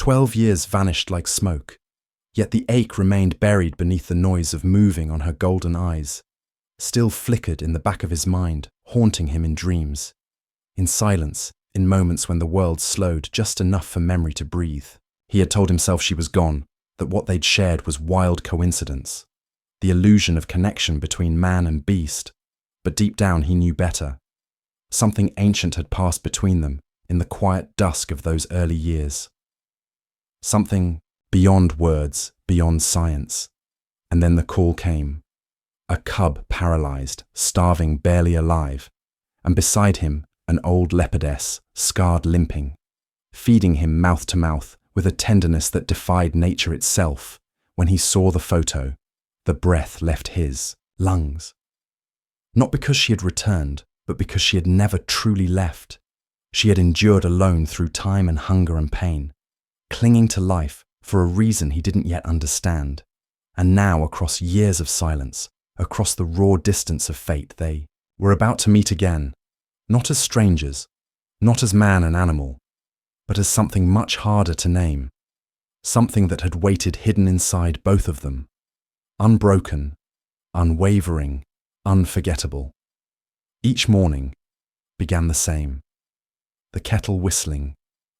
12 years vanished like smoke, yet the ache remained buried beneath the noise of moving on her golden eyes, still flickered in the back of his mind, haunting him in dreams, in silence, in moments when the world slowed just enough for memory to breathe. He had told himself she was gone, that what they'd shared was wild coincidence, the illusion of connection between man and beast, but deep down he knew better. Something ancient had passed between them in the quiet dusk of those early years. Something beyond words, beyond science. And then the call came. A cub paralyzed, starving, barely alive, and beside him an old leopardess, scarred, limping, feeding him mouth to mouth with a tenderness that defied nature itself. When he saw the photo, the breath left his lungs. Not because she had returned, but because she had never truly left. She had endured alone through time and hunger and pain, clinging to life for a reason he didn't yet understand. And now, across years of silence, across the raw distance of fate, they were about to meet again, not as strangers, not as man and animal, but as something much harder to name, something that had waited hidden inside both of them, unbroken, unwavering, unforgettable. Each morning began the same, the kettle whistling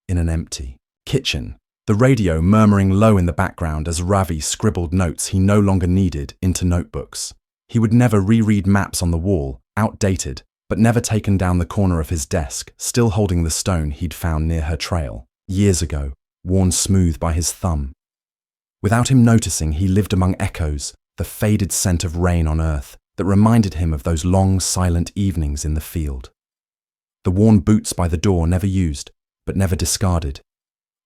in an empty kitchen, the radio murmuring low in the background as Ravi scribbled notes he no longer needed into notebooks. He would never reread maps on the wall, outdated, but never taken down the corner of his desk, still holding the stone he'd found near her trail, years ago, worn smooth by his thumb. Without him noticing, he lived among echoes, the faded scent of rain on earth that reminded him of those long, silent evenings in the field. The worn boots by the door never used, but never discarded.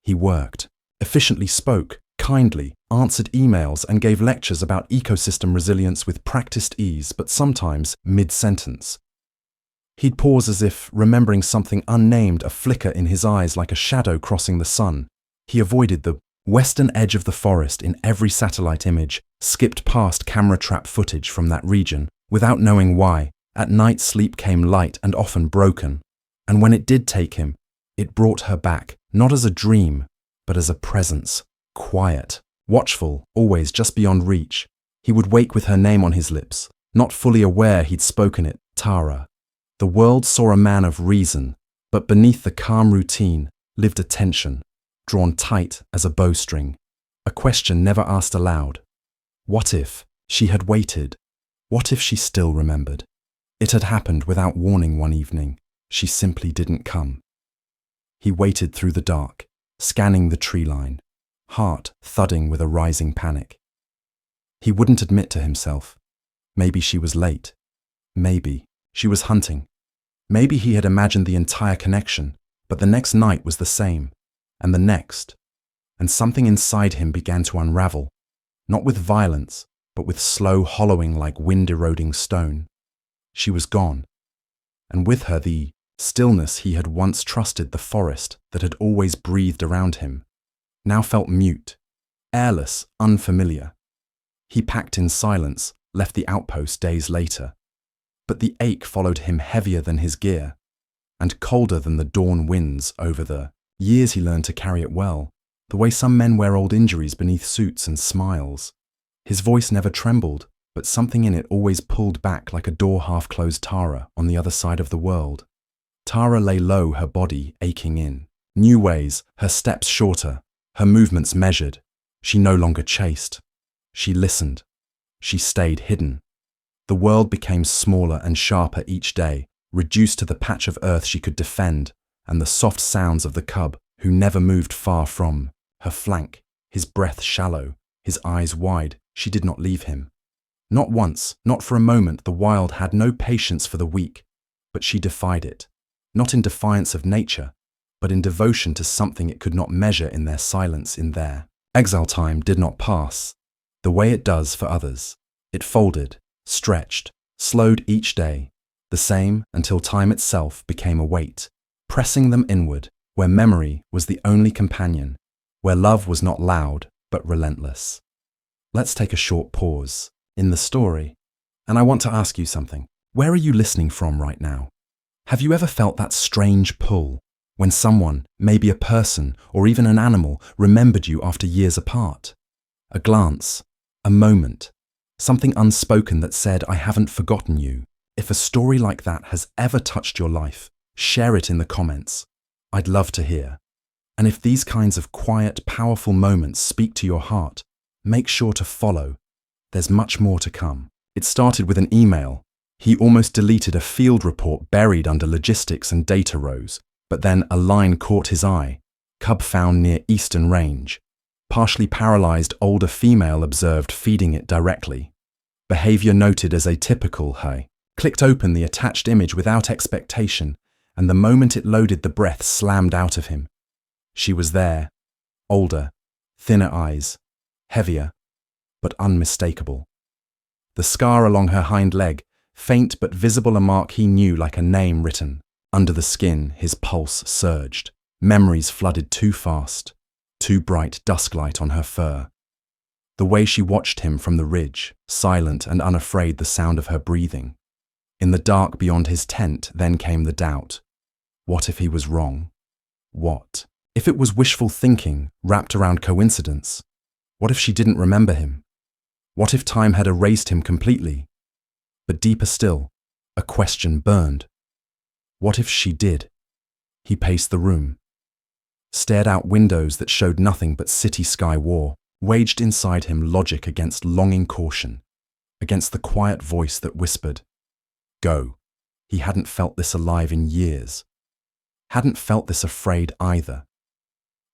He worked, efficiently spoke, kindly, answered emails and gave lectures about ecosystem resilience with practiced ease, but sometimes mid-sentence. He'd pause as if remembering something unnamed, a flicker in his eyes like a shadow crossing the sun. He avoided the western edge of the forest in every satellite image, skipped past camera trap footage from that region, without knowing why. At night sleep came light and often broken, and when it did take him, it brought her back, not as a dream, but as a presence, quiet, watchful, always just beyond reach. He would wake with her name on his lips, not fully aware he'd spoken it, Tara. The world saw a man of reason, but beneath the calm routine lived a tension, drawn tight as a bowstring, a question never asked aloud. What if she had waited? What if she still remembered? It had happened without warning one evening. She simply didn't come. He waited through the dark, scanning the tree line, heart thudding with a rising panic. He wouldn't admit to himself. Maybe she was late. Maybe she was hunting. Maybe he had imagined the entire connection, but the next night was the same, and the next, and something inside him began to unravel, not with violence, but with slow hollowing like wind-eroding stone. She was gone, and with her the stillness he had once trusted, the forest that had always breathed around him, now felt mute, airless, unfamiliar. He packed in silence, left the outpost days later. But the ache followed him heavier than his gear, and colder than the dawn winds over the years he learned to carry it well, the way some men wear old injuries beneath suits and smiles. His voice never trembled, but something in it always pulled back like a door half-closed Tara on the other side of the world. Tara lay low, her body aching in. New ways, her steps shorter, her movements measured. She no longer chased. She listened. She stayed hidden. The world became smaller and sharper each day, reduced to the patch of earth she could defend, and the soft sounds of the cub, who never moved far from her flank, his breath shallow, his eyes wide. She did not leave him. Not once, not for a moment. The wild had no patience for the weak, but she defied it, not in defiance of nature, but in devotion to something it could not measure in their silence, in their exile. Time did not pass the way it does for others. It folded, stretched, slowed each day, the same until time itself became a weight, pressing them inward, where memory was the only companion, where love was not loud but relentless. Let's take a short pause in the story, and I want to ask you something. Where are you listening from right now? Have you ever felt that strange pull, When someone, maybe a person or even an animal, remembered you after years apart. A glance, a moment, something unspoken that said, "I haven't forgotten you." If a story like that has ever touched your life, share it in the comments. I'd love to hear. And if these kinds of quiet, powerful moments speak to your heart, make sure to follow. There's much more to come. It started with an email. He almost deleted a field report buried under logistics and data rows, but then a line caught his eye. Cub found near Eastern Range. Partially paralyzed older female observed feeding it directly. Behavior noted as atypical. He clicked open the attached image without expectation, and the moment it loaded, the breath slammed out of him. She was there, older, thinner eyes, heavier, but unmistakable. The scar along her hind leg, faint but visible, a mark he knew like a name written. Under the skin, his pulse surged. Memories flooded too fast, too bright dusklight on her fur. The way she watched him from the ridge, silent and unafraid, the sound of her breathing. In the dark beyond his tent, then came the doubt. What if he was wrong? What if it was wishful thinking wrapped around coincidence? What if she didn't remember him? What if time had erased him completely? But deeper still, a question burned. What if she did? He paced the room, stared out windows that showed nothing but city sky war, waged inside him logic against longing caution, against the quiet voice that whispered, "Go." He hadn't felt this alive in years. Hadn't felt this afraid either.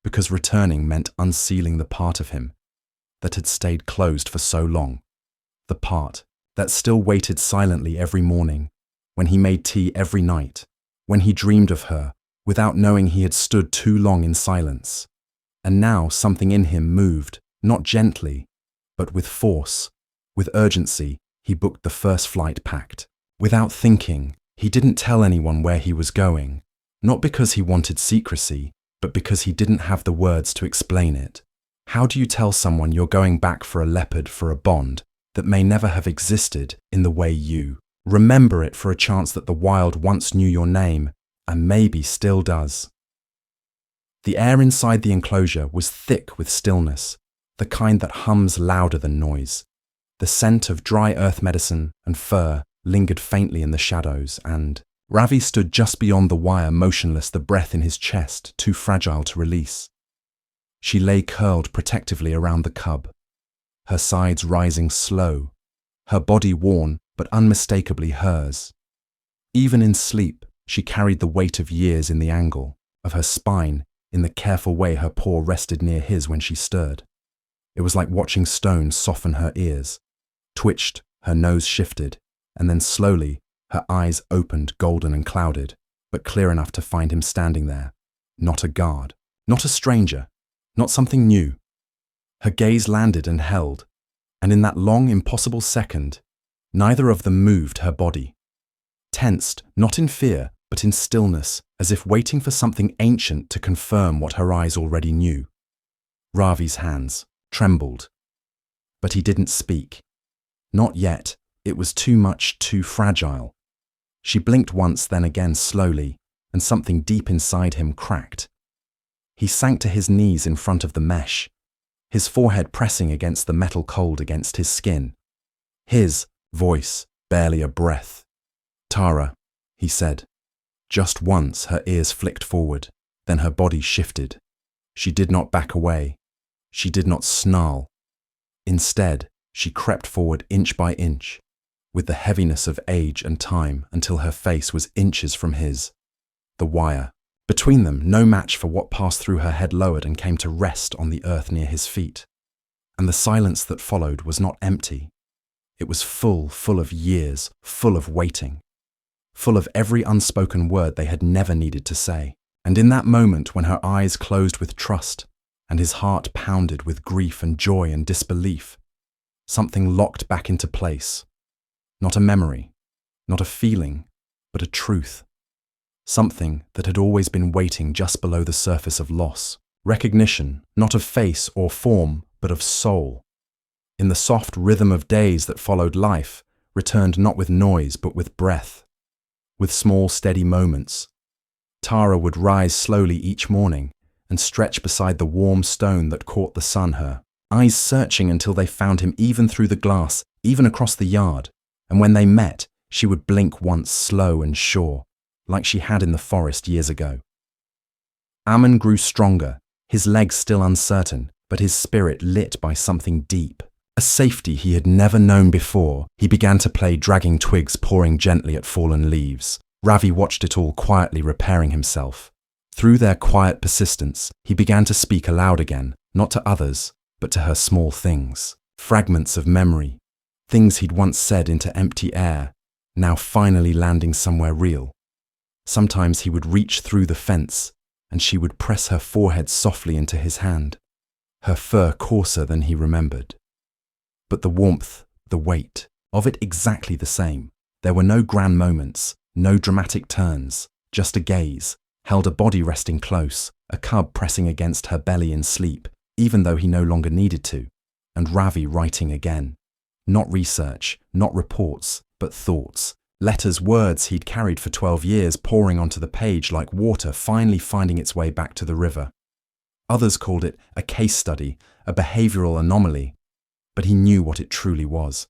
Because returning meant unsealing the part of him that had stayed closed for so long. The part that still waited silently every morning, when he made tea every night, when he dreamed of her, without knowing he had stood too long in silence. And now something in him moved, not gently, but with force, with urgency. He booked the first flight, packed. Without thinking, he didn't tell anyone where he was going, not because he wanted secrecy, but because he didn't have the words to explain it. How do you tell someone you're going back for a leopard, for a bond that may never have existed in the way you remember it, for a chance that the wild once knew your name and maybe still does? The air inside the enclosure was thick with stillness, the kind that hums louder than noise. The scent of dry earth medicine and fur lingered faintly in the shadows, and Ravi stood just beyond the wire, motionless, the breath in his chest too fragile to release. She lay curled protectively around the cub, her sides rising slow, her body worn but unmistakably hers. Even in sleep, she carried the weight of years in the angle of her spine, in the careful way her paw rested near his when she stirred. It was like watching stone soften her ears. Twitched, her nose shifted, and then slowly her eyes opened, golden and clouded, but clear enough to find him standing there. Not a guard, not a stranger, not something new. Her gaze landed and held, and in that long, impossible second, neither of them moved her body. Tensed, not in fear, but in stillness, as if waiting for something ancient to confirm what her eyes already knew. Ravi's hands trembled, but he didn't speak. Not yet. It was too much, too fragile. She blinked once, then again slowly, and something deep inside him cracked. He sank to his knees in front of the mesh, his forehead pressing against the metal cold against his skin. His voice, barely a breath. "Tara," he said. Just once her ears flicked forward, then her body shifted. She did not back away. She did not snarl. Instead, she crept forward inch by inch, with the heaviness of age and time, until her face was inches from his. The wire between them, no match for what passed through her head, lowered and came to rest on the earth near his feet. And the silence that followed was not empty. It was full of years, full of waiting, full of every unspoken word they had never needed to say. And in that moment, when her eyes closed with trust and his heart pounded with grief and joy and disbelief, something locked back into place. Not a memory, not a feeling, but a truth. Something that had always been waiting just below the surface of loss. Recognition, not of face or form, but of soul. In the soft rhythm of days that followed, life returned not with noise but with breath, with small steady moments, Tara would rise slowly each morning and stretch beside the warm stone that caught the sun, her eyes searching until they found him even through the glass, even across the yard. And when they met, she would blink once, slow and sure, like she had in the forest years ago. Ammon grew stronger, his legs still uncertain, but his spirit lit by something deep. A safety he had never known before. He began to play, dragging twigs, pawing gently at fallen leaves. Ravi watched it all, quietly repairing himself. Through their quiet persistence, he began to speak aloud again, not to others, but to her small things. Fragments of memory, things he'd once said into empty air, now finally landing somewhere real. Sometimes he would reach through the fence, and she would press her forehead softly into his hand, her fur coarser than he remembered. But the warmth, the weight, of it exactly the same. There were no grand moments, no dramatic turns, just a gaze, held a body resting close, a cub pressing against her belly in sleep, even though he no longer needed to, and Ravi writing again. Not research, not reports, but thoughts. Letters, words he'd carried for 12 years, pouring onto the page like water, finally finding its way back to the river. Others called it a case study, a behavioral anomaly, but he knew what it truly was.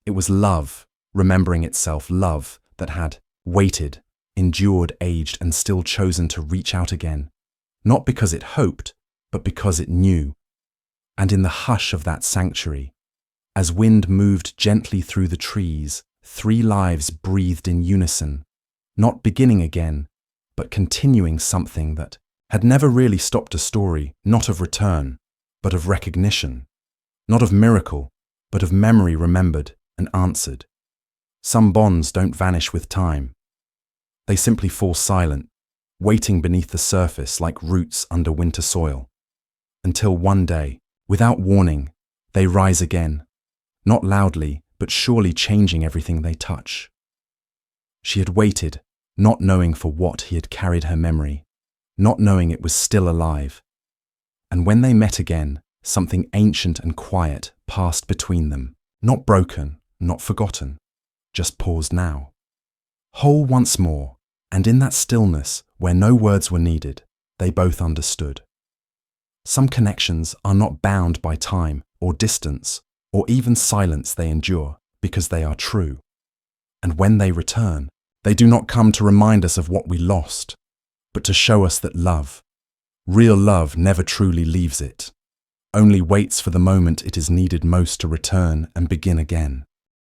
It was love, remembering itself, love that had waited, endured, aged, and still chosen to reach out again, not because it hoped, but because it knew. And in the hush of that sanctuary, as wind moved gently through the trees, 3 lives breathed in unison, not beginning again, but continuing something that had never really stopped, a story, not of return, but of recognition, not of miracle, but of memory remembered and answered. Some bonds don't vanish with time. They simply fall silent, waiting beneath the surface like roots under winter soil, until one day, without warning, they rise again, not loudly, but surely changing everything they touch. She had waited, not knowing for what he had carried her memory, not knowing it was still alive. And when they met again, something ancient and quiet passed between them, not broken, not forgotten, just paused now. Whole once more, and in that stillness, where no words were needed, they both understood. Some connections are not bound by time or distance, or even silence. They endure because they are true. And when they return, they do not come to remind us of what we lost, but to show us that love, real love, never truly leaves it, only waits for the moment it is needed most to return and begin again.